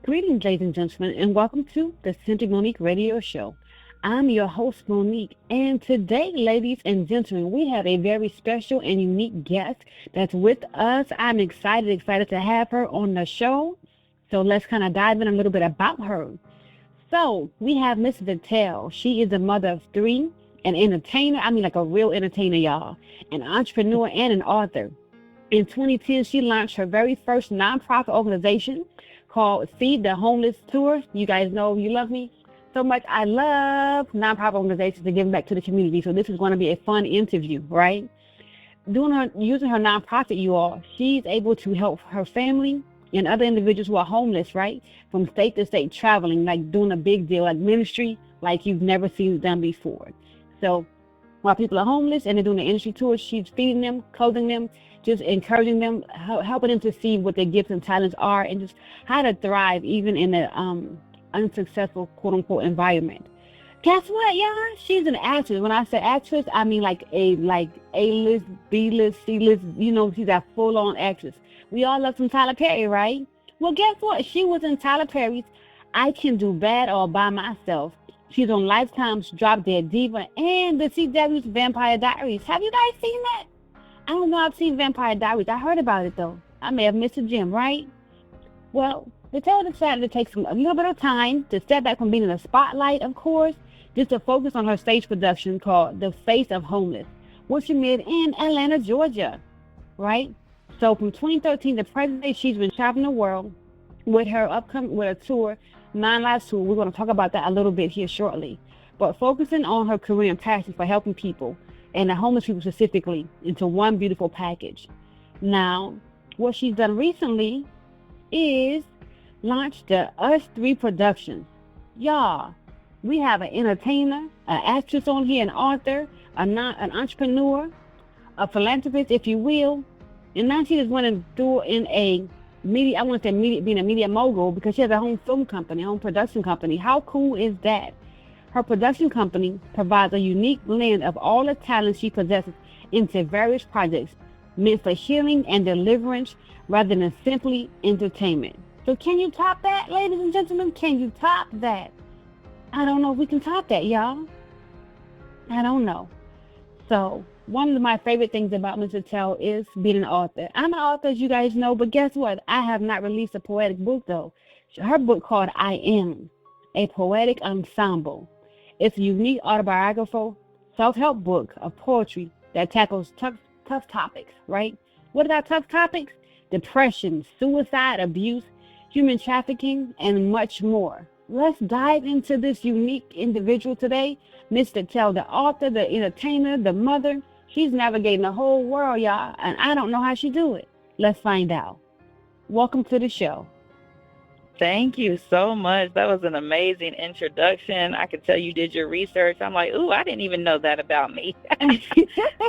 Greetings, ladies and gentlemen, and welcome to the Centric Monique Radio Show. I'm your host, Monique, and today, ladies and gentlemen, we have a very special and unique guest that's with us. I'm excited to have her on the show. So let's kind of dive in a little bit about her. So we have Miss Vitelle. She is a mother of three, an entertainer. I mean, like a real entertainer, y'all, an entrepreneur and an author. In 2010, she launched her very first nonprofit organization called Feed the Homeless Tour. You guys know you love me so much. I love nonprofit organizations and giving back to the community. So this is going to be a fun interview, right? Using her nonprofit, you all, she's able to help her family and other individuals who are homeless, right? From state to state, traveling, like doing a big deal, like ministry, like you've never seen it done before. So while people are homeless and they're doing the industry tours, she's feeding them, clothing them, just encouraging them, helping them to see what their gifts and talents are, and just how to thrive even in an unsuccessful quote unquote environment. Guess what, y'all? She's an actress. When I say actress, I mean like A-list, B-list, C-list. You know, she's a full-on actress. We all love some Tyler Perry, right? Well, guess what? She was in Tyler Perry's I Can Do Bad All By Myself. She's on Lifetime's Drop Dead Diva and the CW's Vampire Diaries. Have you guys seen that? I don't know. I've seen Vampire Diaries. I heard about it, though. I may have missed a gem, right? Well, Vitelle decided to take a little bit of time to step back from being in the spotlight, of course, just to focus on her stage production called The Face of Homeless, which she made in Atlanta, Georgia, right? So from 2013 to present day, she's been traveling the world with her tour, Nine Lives Tour. We're going to talk about that a little bit here shortly. But focusing on her career and passion for helping people, and the homeless people specifically, into one beautiful package. Now, what she's done recently is launched the Us 3 Productions. Y'all, we have an entertainer, an actress on here, an author, an entrepreneur, a philanthropist, if you will. And now she just went and threw in a media, I want to say media, being a media mogul, because she has a home film company, home production company. How cool is that? Her production company provides a unique blend of all the talents she possesses into various projects meant for healing and deliverance rather than simply entertainment. So can you top that, ladies and gentlemen? Can you top that? I don't know if we can top that, y'all. I don't know. So one of my favorite things about Mr. Tell is being an author. I'm an author, as you guys know, but guess what? I have not released a poetic book, though. Her book called I Am, a Poetic Ensemble. It's a unique autobiographical self-help book of poetry that tackles tough topics, right? What are tough topics? Depression, suicide, abuse, human trafficking, and much more. Let's dive into this unique individual today. Mr. Tell, the author, the entertainer, the mother. She's navigating the whole world, y'all, and I don't know how she do it. Let's find out. Welcome to the show. Thank you so much. That was an amazing introduction. I could tell you did your research. I'm like, ooh, I didn't even know that about me.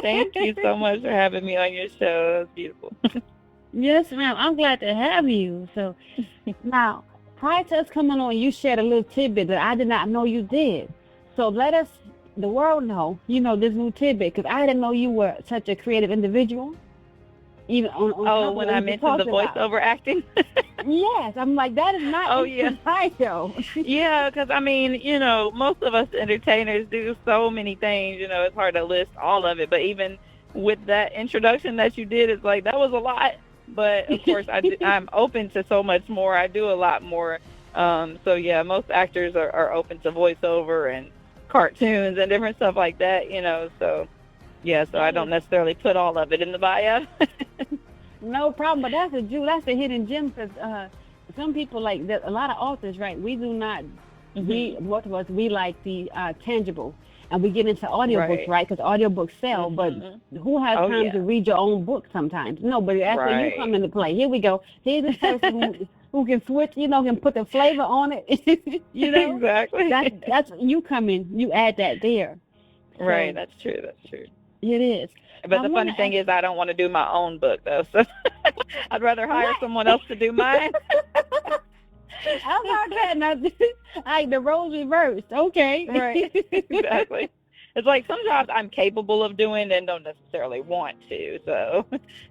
Thank you so much for having me on your show. That was beautiful. Yes, ma'am. I'm glad to have you. So now, prior to us coming on, you shared a little tidbit that I did not know you did. So let the world know, this new tidbit, because I didn't know you were such a creative individual. Even on when I mentioned the voiceover acting? Yes, I'm like, that is not bio. Yeah, because I mean, most of us entertainers do so many things, it's hard to list all of it. But even with that introduction that you did, it's like, that was a lot. But of course, I'm open to so much more. I do a lot more. So yeah, most actors are open to voiceover and cartoons and different stuff like that, so yeah, so I don't necessarily put all of it in the bio. No problem, but that's a hidden gem, because some people, like a lot of authors, right? We do not, most of us, we like the tangible, and we get into audiobooks, right? Because audiobooks sell, but who has time to read your own book sometimes? No, but that's where you come into play. Here we go. Here's this person who can switch, can put the flavor on it. Exactly. That's you come in, you add that there. Right, that's true. It is. But the funny thing is, I don't want to do my own book, though. So I'd rather hire someone else to do mine. How about that? Now, the roles reversed. Okay. Right. Exactly. It's like some jobs I'm capable of doing and don't necessarily want to. So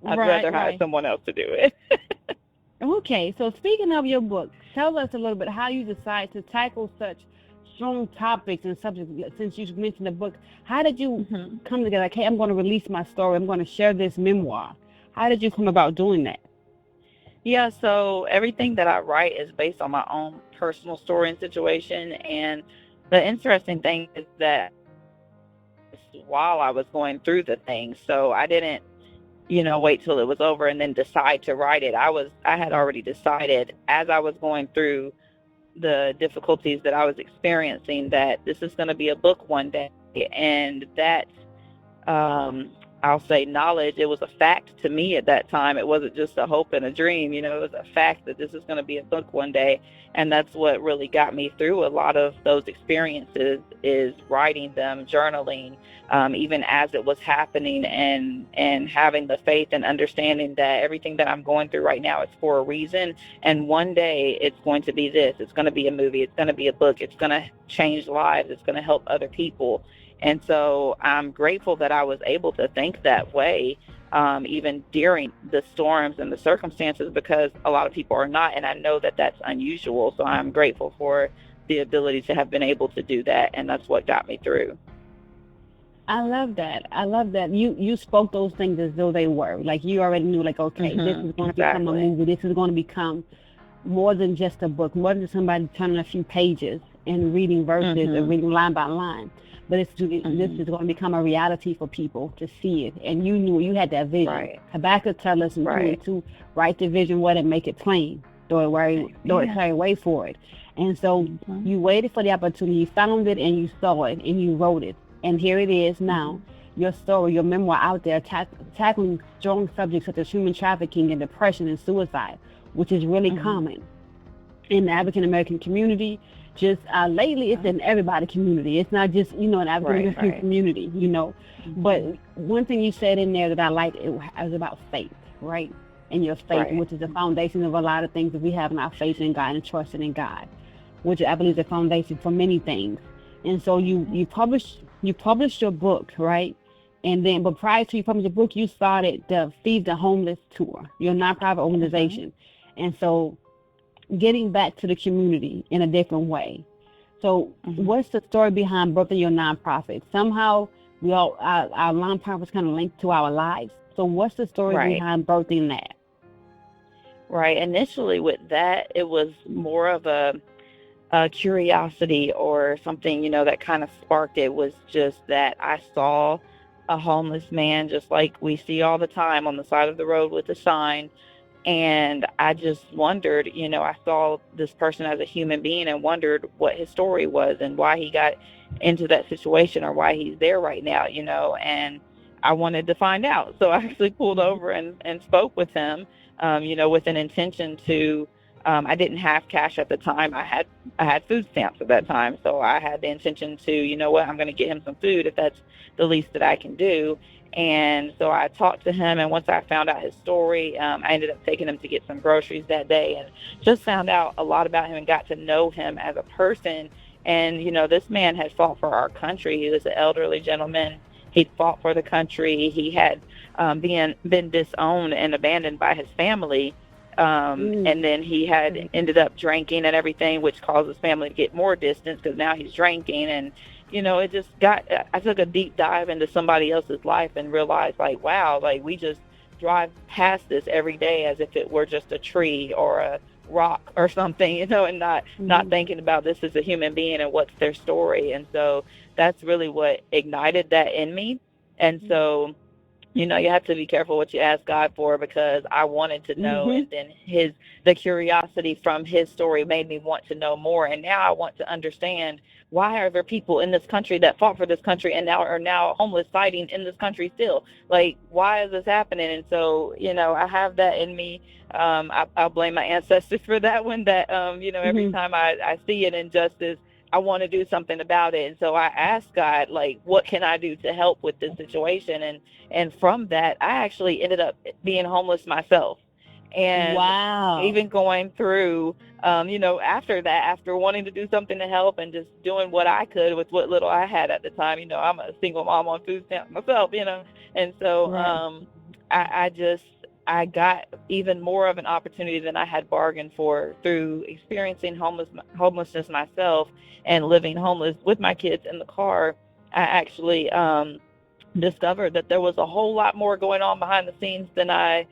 I'd rather hire someone else to do it. Okay, so speaking of your book, tell us a little bit how you decide to tackle such strong topics and subjects. Since you mentioned the book, how did you Hmm. come together? Like, hey, I'm going to release my story. I'm going to share this memoir. How did you come about doing that? Yeah, so everything that I write is based on my own personal story and situation. And the interesting thing is that I wrote this while I was going through the thing. So I didn't, wait till it was over and then decide to write it. I had already decided as I was going through the difficulties that I was experiencing that this is going to be a book one day. And that um, I'll say knowledge, it was a fact to me at that time. It wasn't just a hope and a dream, it was a fact that this is going to be a book one day. And that's what really got me through a lot of those experiences is writing them, journaling, even as it was happening and having the faith and understanding that everything that I'm going through right now is for a reason. And one day it's going to be this, it's going to be a movie, it's going to be a book, it's going to change lives, it's going to help other people. And so I'm grateful that I was able to think that way, even during the storms and the circumstances, because a lot of people are not. And I know that that's unusual. So I'm grateful for the ability to have been able to do that. And that's what got me through. I love that. I love that. You spoke those things as though they were. Like you already knew, like, okay, this is going to become a Exactly. movie. This is going to become more than just a book, more than somebody turning a few pages and reading verses or Hmm. reading line by line. But this Hmm. is going to become a reality for people to see it. And you knew you had that vision. Right. Habakkuk tells us in 2 and Right. 2, write the vision, what and make it plain. Though it Yeah. carry way for it. And so Hmm. you waited for the opportunity, you found it and you saw it and you wrote it. And here it is now, Hmm. your story, your memoir out there tackling strong subjects such as human trafficking and depression and suicide, which is really Hmm. common in the African American community. Just lately, it's in everybody community. It's not just an African Right. American Right. community. But Hmm. one thing you said in there that I liked, it was about faith, right? And your faith, Right. which is the foundation of a lot of things that we have in our faith in God and trusting in God, which I believe is the foundation for many things. And so you published your book, right? And then, but prior to you publishing your book, you started the Feed the Homeless tour, your nonprofit Hmm. organization. And so getting back to the community in a different way. So, Hmm. what's the story behind birthing your nonprofit? Somehow, our nonprofits kind of linked to our lives. So, what's the story Right. behind birthing that? Right. Initially, with that, it was more of a curiosity or something, that kind of sparked it was just that I saw a homeless man just like we see all the time on the side of the road with a sign. And I just wondered, I saw this person as a human being and wondered what his story was and why he got into that situation or why he's there right now, and I wanted to find out. So I actually pulled Mm-hmm. over and spoke with him, with an intention to, I didn't have cash at the time. I had food stamps at that time. So I had the intention to, what, I'm going to get him some food if that's the least that I can do. And so I talked to him, and once I found out his story, I ended up taking him to get some groceries that day, and just found out a lot about him and got to know him as a person. And this man had fought for our country. He was an elderly gentleman. He'd fought for the country. He had been disowned and abandoned by his family. And then he had ended up drinking and everything, which caused his family to get more distance because now he's drinking. And it just got, I took a deep dive into somebody else's life and realized, like, wow, like we just drive past this every day as if it were just a tree or a rock or something, and not Mm-hmm. thinking about this as a human being and what's their story. And so that's really what ignited that in me. And so you have to be careful what you ask God for, because I wanted to know, Mm-hmm. and then the curiosity from his story made me want to know more. And now I want to understand, why are there people in this country that fought for this country and now are now homeless fighting in this country still? Like, why is this happening? And so, I have that in me. I'll blame my ancestors for that one, that, every Mm-hmm. time I see an injustice, I want to do something about it. And so I asked God, like, what can I do to help with this situation? And from that, I actually ended up being homeless myself. And Wow. even going through, after that, after wanting to do something to help and just doing what I could with what little I had at the time, I'm a single mom on food stamps myself, and so Right. I just I got even more of an opportunity than I had bargained for through experiencing homelessness myself and living homeless with my kids in the car. I actually discovered that there was a whole lot more going on behind the scenes than I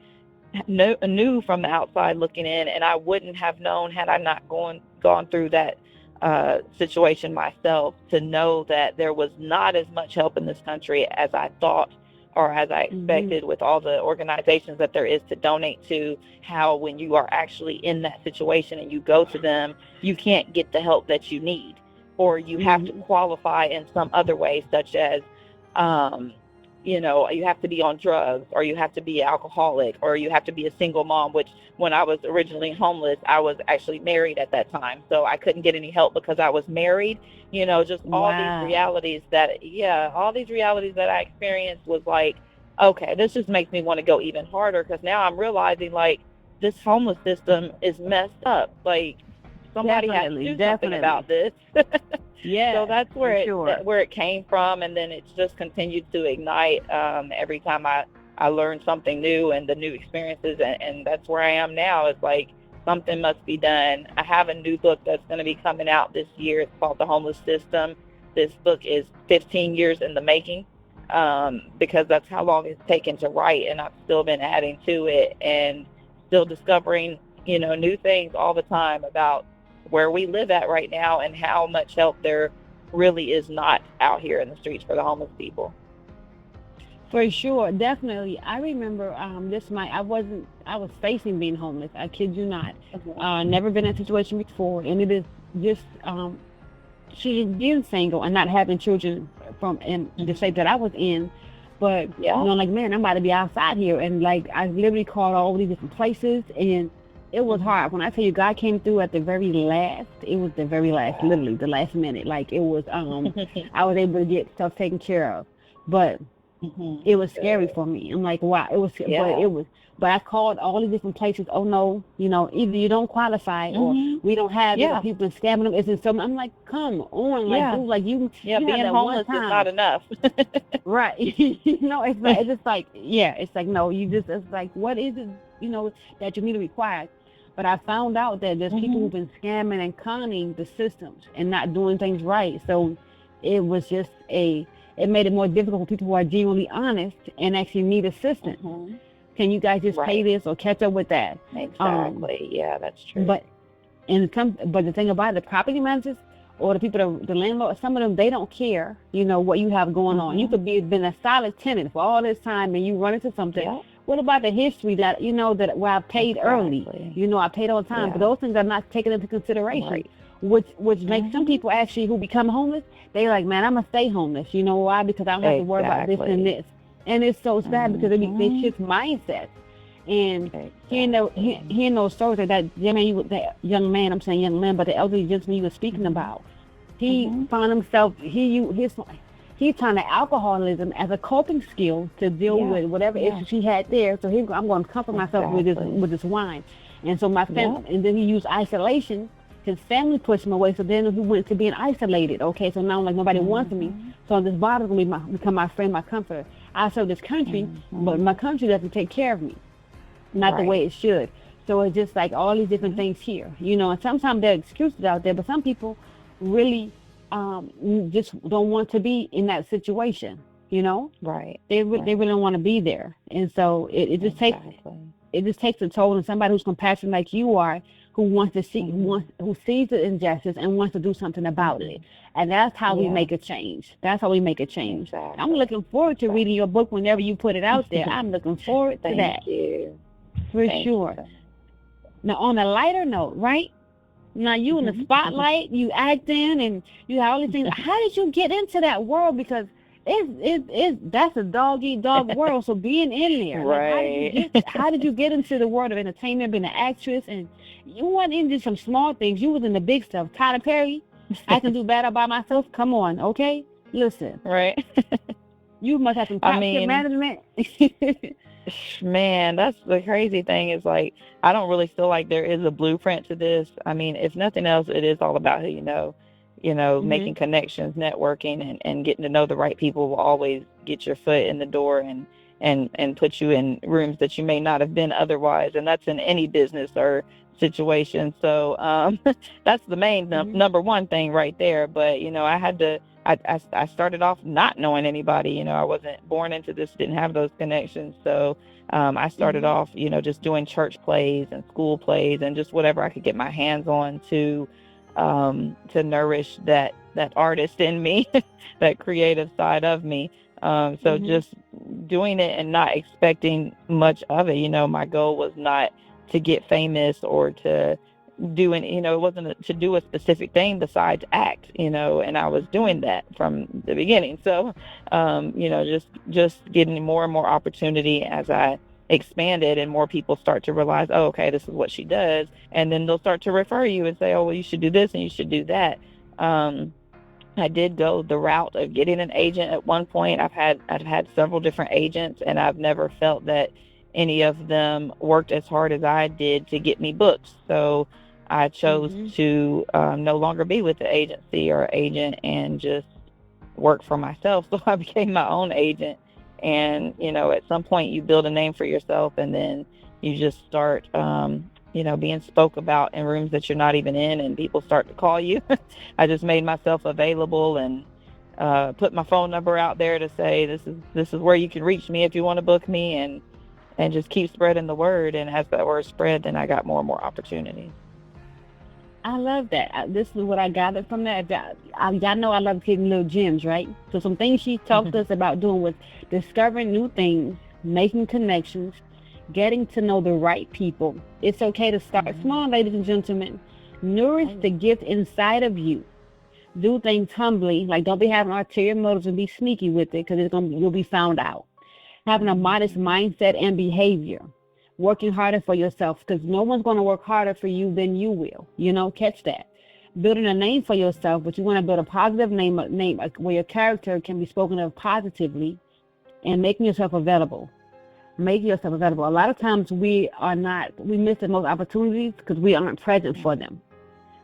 knew from the outside looking in, and I wouldn't have known had I not gone through that situation myself, to know that there was not as much help in this country as I thought or as I Mm-hmm. expected, with all the organizations that there is to donate to. How when you are actually in that situation and you go to them, you can't get the help that you need, or you have to Mm-hmm. qualify in some other way, such as um, you have to be on drugs, or you have to be alcoholic, or you have to be a single mom, which when I was originally homeless, I was actually married at that time. So I couldn't get any help because I was married. Just Wow. all these realities that I experienced was like, okay, this just makes me want to go even harder, because now I'm realizing, like, this homeless system is messed up. Like, somebody has to Definitely. do something Definitely. about this. So Yes, that's for sure. where it came from, and then it's just continued to ignite every time I learn something new, and the new experiences, and that's where I am now. It's like something must be done. I have a new book that's going to be coming out this year. It's called The Homeless System. This book is 15 years in the making, because that's how long it's taken to write, and I've still been adding to it and still discovering new things all the time about where we live at right now, and how much help there really is not out here in the streets for the homeless people. For sure, definitely. I remember this my I was facing being homeless. I kid you not. Mhm. Never been in a situation before, and it is just she being single and not having children from in the state Mhm. that I was in, but Yeah. like, man, I'm about to be outside here, and like I literally called all these different places, and it was Mhm. hard. When I tell you God came through at the very last, it was the very last, Wow. literally the last minute. Like it was, I was able to get stuff taken care of, but Mhm. it was scary Good. for me. I'm like, wow, it was, but Yeah. I called all these different places. Oh no, either you don't qualify or Mhm. we don't have it, or Yeah. people are scamming them. It's in some. I'm like, come on, like, Yeah. dude, like Yeah. you had Being that one homeless is not time, enough. right? It's just like, yeah, it's like, no, it's like, what is it, that you need to require? But I found out that there's people Mhm. who've been scamming and conning the systems and not doing things right. So it was just it made it more difficult for people who are genuinely honest and actually need assistance. Mhm. Can you guys just pay Right. this or catch up with that? Um, Exactly. Yeah, that's true. but but the thing about it, the property managers or the people that the landlord, some of them they don't care, what you have going on. You Mhm. could been a solid tenant for all this time and you run into something. Yep. What about the history that that where I paid early? Exactly. I paid on time, but Yeah. those things are not taken into consideration, Right. which makes some Mhm. people actually who become homeless. They like, man, I'm gonna stay homeless. You know why? Because I don't have to worry about this and Exactly. this. And it's so sad because they Mhm. shift mindsets. And Exactly. hearing those stories that that young man, I'm saying young man, but the elderly gentleman you were speaking Mhm. about, he Mhm. found himself he's trying to alcoholism as a coping skill to deal Yeah. with whatever Yeah. issues he had there. So I'm going to comfort myself with Exactly. this wine, and so Yep. and then he used isolation. His family pushed him away, so then he went to being isolated. Okay, so now like nobody wants me, Mhm. so this body's gonna become my friend, my comforter. I serve this country, but Mhm. my country doesn't take care of me, not the way Right. it should. So it's just like all these different Mhm. things here, and sometimes there are excuses out there, but some people really just don't want to be in that situation. You know, Right. they Right. really don't want to be there, and so Exactly. it just takes a toll on somebody who's compassionate like you are, who wants to see Mhm. who sees the injustice and wants to do something about it. Mhm. And that's how we Yeah. make a change. That's how we make a change. I'm Exactly. looking forward to reading Exactly. your book whenever you put it out there. I'm looking forward to Thank that you. for Thank you sure. so much. Now, on a lighter note, right? Now you in the Mhm. spotlight, you acting, and you have all these things. How did you get into that world? Because that's a dog eat dog world. So being in there, like, Right. how did you get into the world of entertainment, being an actress, and you weren't into some small things. You was in the big stuff. Tyler Perry, I can do better by myself. Come on, okay? Listen, Right. you must have some I top tip mean, management. man, that's the crazy thing, is like, I don't really feel like there is a blueprint to this. I mean, if nothing else, it is all about who you know. hmm Making connections, networking, and getting to know the right people will always get your foot in the door, and and put you in rooms that you may not have been otherwise. And that's in any business or situation. So that's the main number one thing right there. But, I had to, I started off not knowing anybody. I wasn't born into this, didn't have those connections. So I started off, just doing church plays and school plays and just whatever I could get my hands on to nourish that artist in me, that creative side of me. So just doing it and not expecting much of it. My goal was not to get famous or to do it wasn't to do a specific thing besides act, and I was doing that from the beginning. So, just getting more and more opportunity as I expanded and more people start to realize, oh, okay, this is what she does. And then they'll start to refer you and say, oh, well, you should do this and you should do that. I did go the route of getting an agent at one point. I've had several different agents, and I've never felt that any of them worked as hard as I did to get me books. So I chose to no longer be with the agency or agent and just work for myself. So I became my own agent. And, at some point you build a name for yourself, and then you just start, being spoke about in rooms that you're not even in, and people start to call you. I just made myself available and put my phone number out there to say, this is where you can reach me if you want to book me, and just keep spreading the word. And as that word spread, then I got more and more opportunities. I love that. This is what I gathered from that. Y'all know I love hitting little gems, right? So some things she talked to us about doing was discovering new things, making connections, getting to know the right people. It's okay to start small, ladies and gentlemen. Nourish the gift inside of you. Do things humbly, like don't be having ulterior motives and be sneaky with it, because you'll be found out. Having a modest mindset and behavior. Working harder for yourself, because no one's going to work harder for you than you will. Catch that. Building a name for yourself, but you want to build a positive name where your character can be spoken of positively, and making yourself available. Making yourself available. A lot of times we miss the most opportunities because we aren't present for them.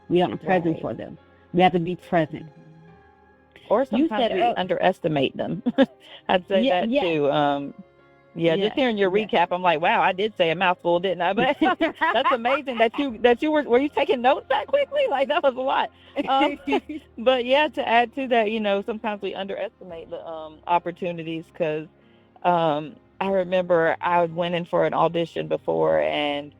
We aren't present for them. We have to be present. Or sometimes we underestimate them. I'd say that too. Just hearing your recap, I'm like, wow, I did say a mouthful, didn't I? But that's amazing that you were you taking notes that quickly? Like, that was a lot. But to add to that, sometimes we underestimate the opportunities, because I remember I went in for an audition before, and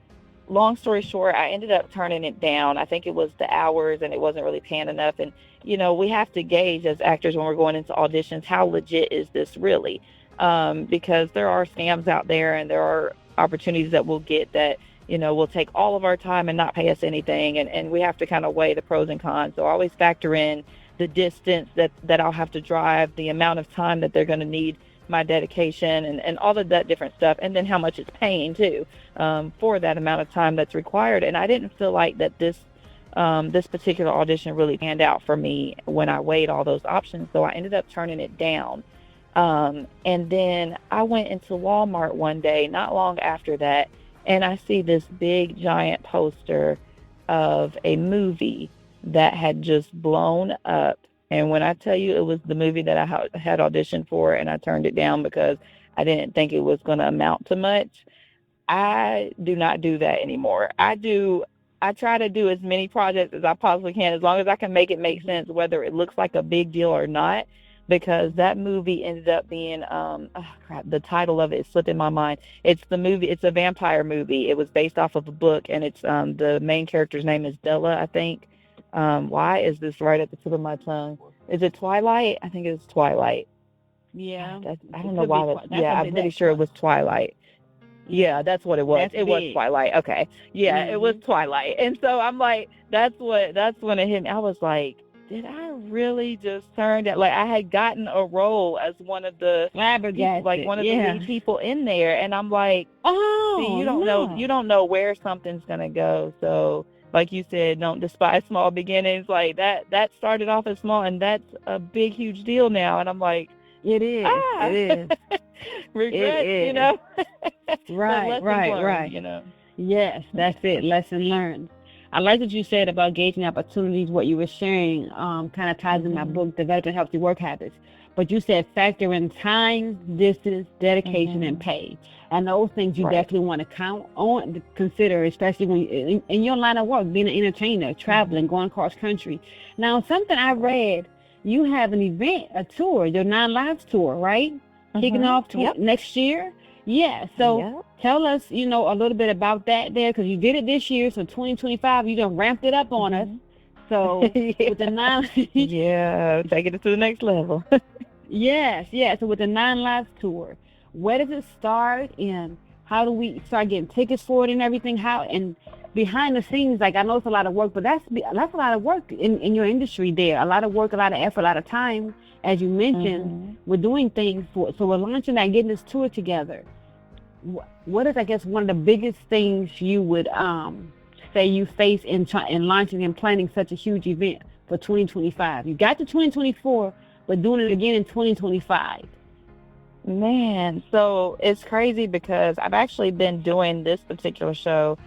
long story short, I ended up turning it down. I think it was the hours, and it wasn't really paying enough. And, we have to gauge as actors when we're going into auditions, how legit is this really? Because there are scams out there, and there are opportunities that we'll get that, will take all of our time and not pay us anything. And we have to kind of weigh the pros and cons. So I always factor in the distance that I'll have to drive, the amount of time that they're going to need my dedication, and all of that different stuff. And then how much it's paying too, for that amount of time that's required. And I didn't feel like that this particular audition really panned out for me when I weighed all those options. So I ended up turning it down. And then I went into Walmart one day, not long after that, and I see this big giant poster of a movie that had just blown up. And when I tell you it was the movie that I had auditioned for, and I turned it down because I didn't think it was going to amount to much, I do not do that anymore. I try to do as many projects as I possibly can, as long as I can make it make sense, whether it looks like a big deal or not. Because that movie ended up being, the title of it is slipping my mind. It's a vampire movie. It was based off of a book, and it's the main character's name is Della, I think. Why is this right at the tip of my tongue? Is it Twilight? I think it's Twilight. Yeah. I don't know why. I'm pretty sure it was Twilight. Yeah, that's what it was. It was Twilight. Okay. Yeah, it was Twilight. And so I'm like, that's when it hit me. I was like, did I really just turn that? Like, I had gotten a role as one of the lead people in there, and I'm like, you don't know where something's gonna go. So, like you said, don't despise small beginnings. Like that started off as small, and that's a big, huge deal now. And I'm like, it is. Regret, it is. Right. Yes, that's it. Lesson learned. I like what you said about gauging opportunities. What you were sharing kind of ties in my book, Developing Healthy Work Habits. but you said factor in time, distance, dedication, and Mhm. pay. And those things you Right. definitely want to count on, consider, especially when in your line of work, being an entertainer, traveling, Mhm. going across country. Now, something I Right. read, you have an event, a tour, your Nine Lives tour, right? Kicking Mhm. off Yep. next year. Yeah. So Yep. tell us, a little bit about that there, because you did it this year. So 2025, you done ramped it up on us. Mhm. So with the Yeah. nine, Yeah. Taking it to the next level. yes, yes. So with the Nine Lives tour, where does it start, and how do we start getting tickets for it and everything? How and behind the scenes, like I know it's a lot of work, but that's a lot of work in your industry there. A lot of work, a lot of effort, a lot of time, as you mentioned. Mhm. We're doing things for, so we're launching that, getting this tour together. What is, I guess, one of the biggest things you would say you face in launching and planning such a huge event for 2025? You got to 2024, but doing it again in 2025. Man, so it's crazy because I've actually been doing this particular show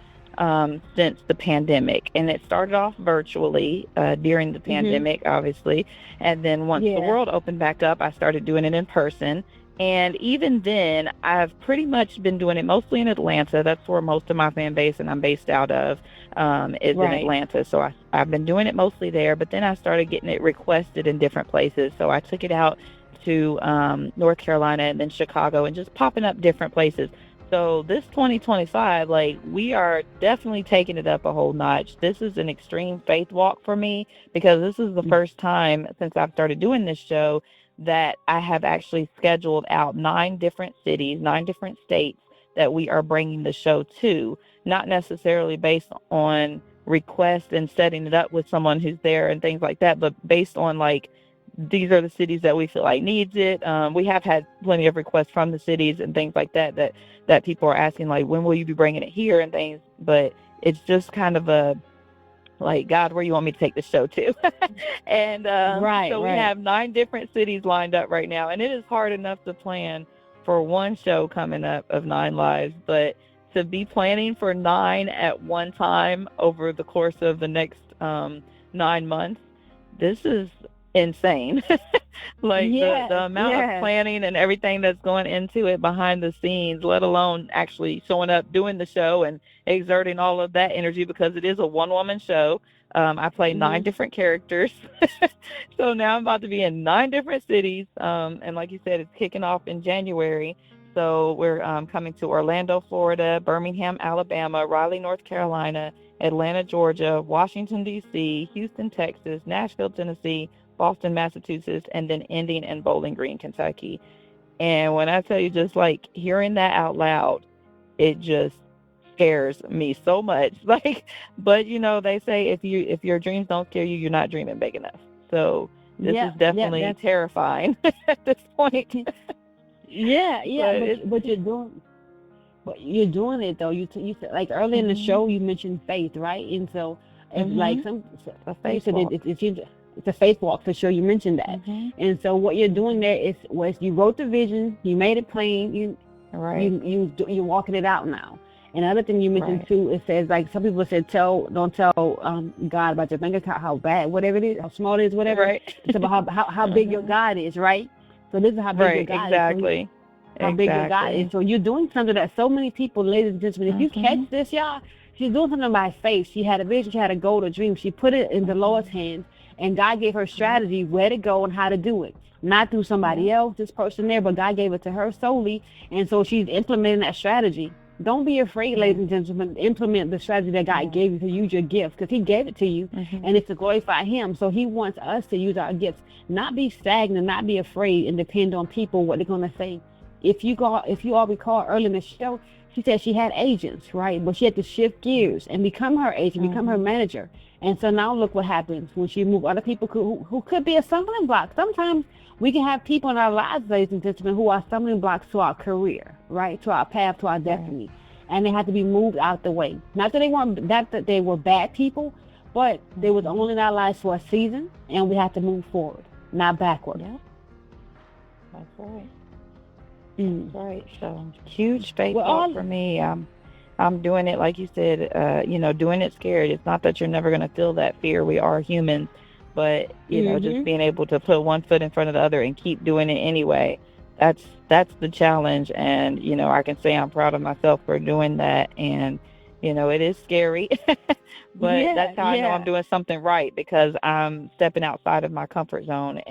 since the pandemic, and it started off virtually during the Mhm. pandemic, obviously, and then once the Yeah. world opened back up, I started doing it in person. And even then, I've pretty much been doing it mostly in Atlanta. That's where most of my fan base and I'm based out of is in Right. Atlanta. So I've been doing it mostly there, but then I started getting it requested in different places. So I took it out to North Carolina and then Chicago and just popping up different places. So this 2025, like we are definitely taking it up a whole notch. This is an extreme faith walk for me because this is the first time since I've started doing this show that I have actually scheduled out 9 different cities, 9 different states that we are bringing the show to, not necessarily based on request and setting it up with someone who's there and things like that, but based on like these are the cities that we feel like needs it. We have had plenty of requests from the cities and things like that that people are asking like, when will you be bringing it here and things. But it's just kind of a like, God, where you want me to take the show to? And Right. so we Right. have 9 different cities lined up right now, and it is hard enough to plan for one show coming up of 9 lives, but to be planning for 9 at one time over the course of the next 9 months, this is insane. Like the Yes. amount of Yes. planning and everything that's going into it behind the scenes, let alone actually showing up, doing the show, and exerting all of that energy because it is a one woman show. I play nine Mhm. different characters. So now I'm about to be in 9 different cities. And like you said, it's kicking off in January. So we're coming to Orlando, Florida, Birmingham, Alabama, Raleigh, North Carolina, Atlanta, Georgia, Washington, D.C., Houston, Texas, Nashville, Tennessee, Boston, Massachusetts, and then ending in Bowling Green, Kentucky. And when I tell you, just like hearing that out loud, it just scares me so much. Like, but they say if your dreams don't scare you, you're not dreaming big enough. So this is Yep. Yep. definitely That's terrifying at this point. yeah. Yeah. But But it's you're doing it though. You said, like earlier in the mhm, show you mentioned faith, right? And so if like mhm, some a you faith said walk. it's a faith walk for sure. You mentioned that. Mhm, And so what you're doing mhm. there is was you wrote the vision, you made it plain, Right, you're walking it out now. And the other thing you mentioned right, too, it says like some people said don't tell God about your bank account, how bad, whatever it is, how small it is, whatever. right. It's about how big your Mhm. God is, right? So this is how big your Right, God is. So exactly, how big your God is. exactly. So you're doing something that so many people, ladies and gentlemen, if you catch Mhm, this, y'all, she's doing something by faith. She had a vision, she had a goal, a dream. She put it in the Lord's mhm. hands, and God gave her Yep, strategy where to go and how to do it. Not through somebody yep. else, this person there, but God gave it to her solely, and so she's implementing that strategy. Don't be afraid, Yeah, ladies and gentlemen. Implement the strategy that God yeah. gave you to use your gift, because He gave it to you, and Mhm, it's to glorify Him. So He wants us to use our gifts, not be stagnant, not be afraid, and depend on people what they're gonna say. If you all recall early in the show, she said she had agents, right? But she had to shift gears and become her agent, become her mhm. manager. And so now look what happens when she moved. Other people who could be a stumbling block. Sometimes we can have people in our lives, ladies and gentlemen, who are stumbling blocks to our career, right? To our path, to our Right. destiny. And they have to be moved out the way. Not that they weren't that they were bad people, but they was Mhm. only in our lives for a season, and we have to move forward, not backward. Yep, that's right. That's Mm. right. So huge faith Well, walk all for me. I'm doing it like you said. Doing it scared. It's not that you're never going to feel that fear. We are humans, but just Mhm. being able to put one foot in front of the other and keep doing it anyway. That's the challenge, and I can say I'm proud of myself for doing that. And it is scary, but Yeah, that's how I know I'm yeah. doing something right, because I'm stepping outside of my comfort zone.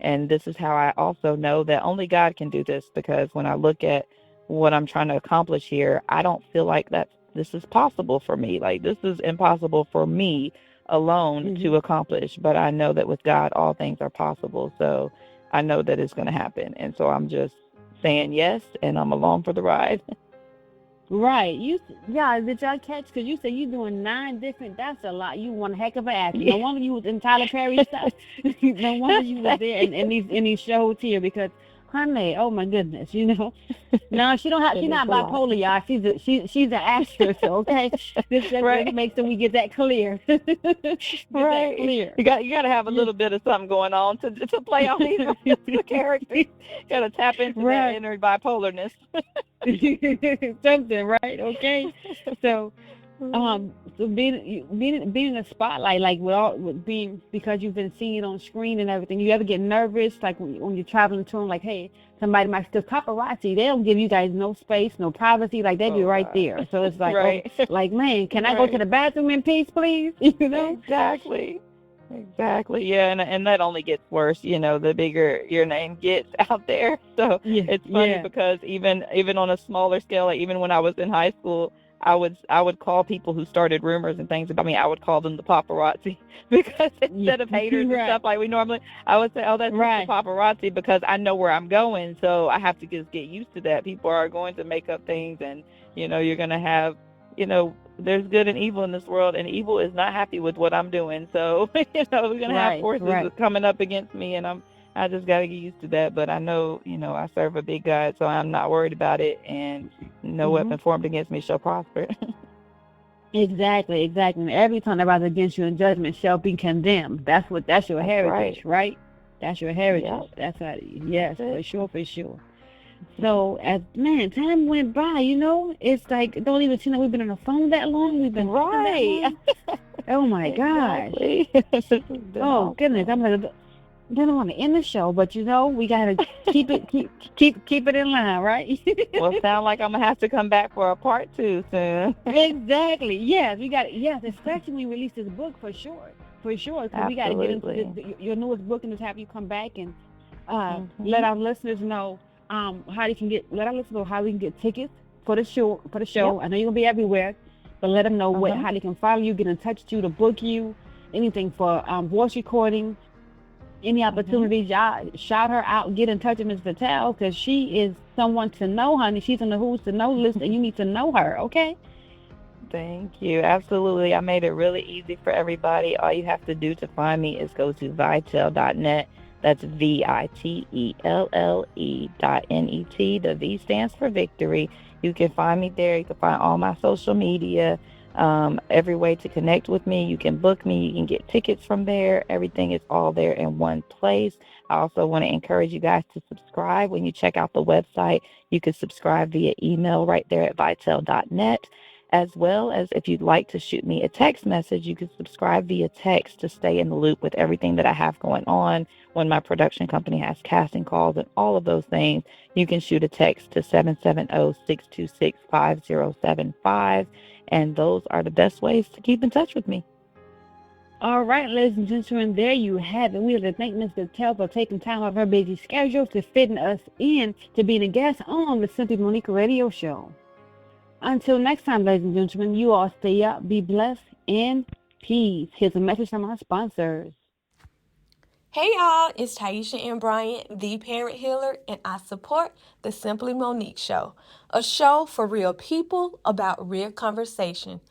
And this is how I also know that only God can do this, because when I look at what I'm trying to accomplish here, I don't feel like that this is possible for me. Like, this is impossible for me alone Mhm. to accomplish, but I know that with God all things are possible. So I know that it's going to happen. And so I'm just saying yes, and I'm along for the ride. Right. Yeah, did y'all catch? Because you said you doing 9 different. That's a lot. You one heck of an actor. Yeah. No wonder you was in Tyler Perry stuff. No wonder you was there in these shows here because, honey, oh my goodness, No, she don't have. It She's is not a lot. bipolar, y'all. She's an actress. Okay, let's Right. make sure we get that clear. Get that Right. clear. You got to have a Yeah. little bit of something going on to play all these characters. Got to tap into that Right. inner bipolarness. Something, right? Okay. So, so being in the spotlight, like with being because you've been seen on screen and everything, you ever get nervous, like when you're traveling to them, like, hey, somebody might still paparazzi. They don't give you guys no space, no privacy, like they be Oh right God. there. So it's like, oh, Right. like man, can I go to Right. the bathroom in peace, please? You know? Exactly. Exactly. Yeah, and that only gets worse, the bigger your name gets out there. So Yeah, it's funny yeah. because even on a smaller scale, like even when I was in high school, I would call people who started rumors and things about me, I would call them the paparazzi, because Yeah. instead of haters and Right. stuff like we normally, I would say, oh, that's just the Right. paparazzi, because I know where I'm going, so I have to just get used to that. People are going to make up things, and you're going to have, there's good and evil in this world, and evil is not happy with what I'm doing. So, we're gonna have Right. forces Right. coming up against me, and I just gotta get used to that. But I know, I serve a big God, so I'm not worried about it, and no Hmm. weapon formed against me shall prosper. Exactly, exactly. And every tongue that rises against you in judgment shall be condemned. That's your That's heritage, right. right? That's your heritage. Yep. That's how, That's yes, for it. sure, for sure. So as man, time went by, it's like it don't even seem like we've been on the phone that long. We've been talking that Right. long. Oh my gosh. Exactly. This has been Oh goodness. I'm awesome. like, I don't want to end the show, but we gotta keep it in line, right? Well, sound like I'm gonna have to come back for a part two soon. Exactly. Yes, we got yes, especially when we release this book for sure, because we got to get into Absolutely. your newest book and just have you come back and let Mhm. our listeners know how they can get let our listeners know how we can get tickets for the Yep. show. I know you're gonna be everywhere, but let them know Uh what huh. how they can follow you, get in touch with you, to book you, anything for voice recording, any Mhm. opportunities. Y'all shout her out, get in touch with Miss Vitelle because she is someone to know, honey. She's on the who's to know list, and you need to know her. Okay. Thank you. Absolutely. I made it really easy for everybody. All you have to do to find me is go to vitelle.net. That's VITELLE.net. The V stands for victory. You can find me there. You can find all my social media, every way to connect with me. You can book me. You can get tickets from there. Everything is all there in one place. I also want to encourage you guys to subscribe. When you check out the website, you can subscribe via email right there at vitelle.net, as well as if you'd like to shoot me a text message, you can subscribe via text to stay in the loop with everything that I have going on. When my production company has casting calls and all of those things, you can shoot a text to 770-626-5075. And those are the best ways to keep in touch with me. All right, ladies and gentlemen, there you have it. We would like to thank Ms. Vitelle for taking time out of her busy schedule to fitting us in to being a guest on the Simply Monique Radio Show. Until next time, ladies and gentlemen, you all stay up, be blessed, and peace. Here's a message from our sponsors. Hey y'all, it's Taisha and Bryant, the parent healer, and I support the Simply Monique Show, a show for real people about real conversation.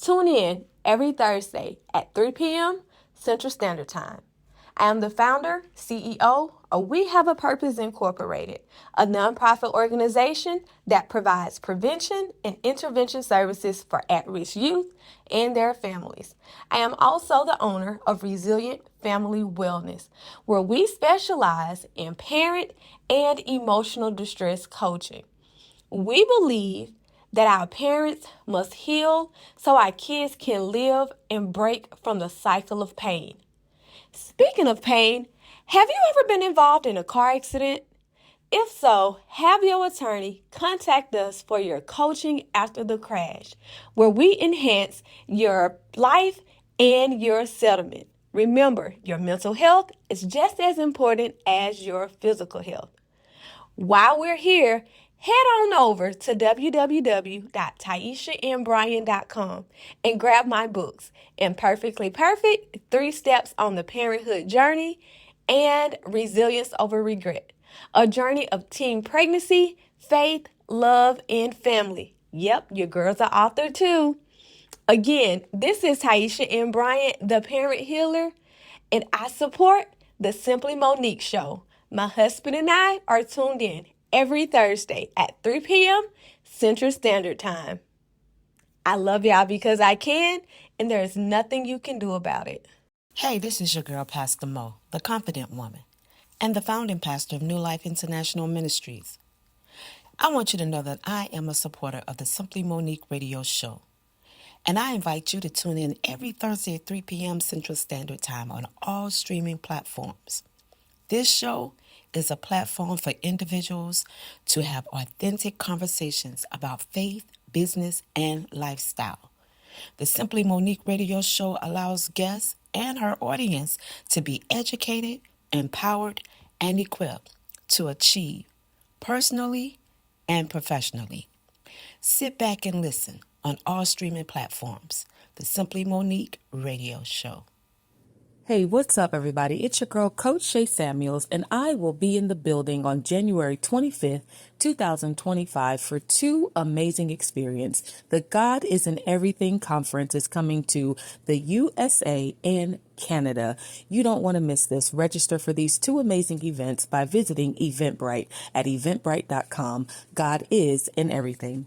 Tune in every Thursday at 3 p.m. Central Standard Time. I am the founder, CEO of We Have a Purpose Incorporated, a nonprofit organization that provides prevention and intervention services for at-risk youth and their families. I am also the owner of Resilient Family Wellness, where we specialize in parent and emotional distress coaching. We believe that our parents must heal so our kids can live and break from the cycle of pain. Speaking of pain, have you ever been involved in a car accident? If so, have your attorney contact us for your coaching after the crash, where we enhance your life and your settlement. Remember, your mental health is just as important as your physical health. While we're here, head on over to www.taishaandbrian.com and grab my books, Imperfectly Perfect, 3 Steps on the Parenthood Journey, and Resilience Over Regret, a journey of teen pregnancy, faith, love, and family. Yep, your girl's an author too. Again, this is Taisha and Bryant, the Parent Healer, and I support the Simply Monique Show. My husband and I are tuned in every Thursday at 3 p.m. Central Standard Time. I love y'all because I can, and there is nothing you can do about it. Hey, this is your girl, Pastor Mo, the Confident Woman, and the founding pastor of New Life International Ministries. I want you to know that I am a supporter of the Simply Monique radio show, and I invite you to tune in every Thursday at 3 p.m. Central Standard Time on all streaming platforms. This show is a platform for individuals to have authentic conversations about faith, business, and lifestyle. The Simply Monique radio show allows guests and her audience to be educated, empowered, and equipped to achieve personally and professionally. Sit back and listen on all streaming platforms. The Simply Monique radio show. Hey, what's up, everybody? It's your girl, Coach Shay Samuels, and I will be in the building on January 25th, 2025 for 2 amazing experiences. The God is in Everything Conference is coming to the USA and Canada. You don't want to miss this. Register for these 2 amazing events by visiting Eventbrite at eventbrite.com. God is in everything.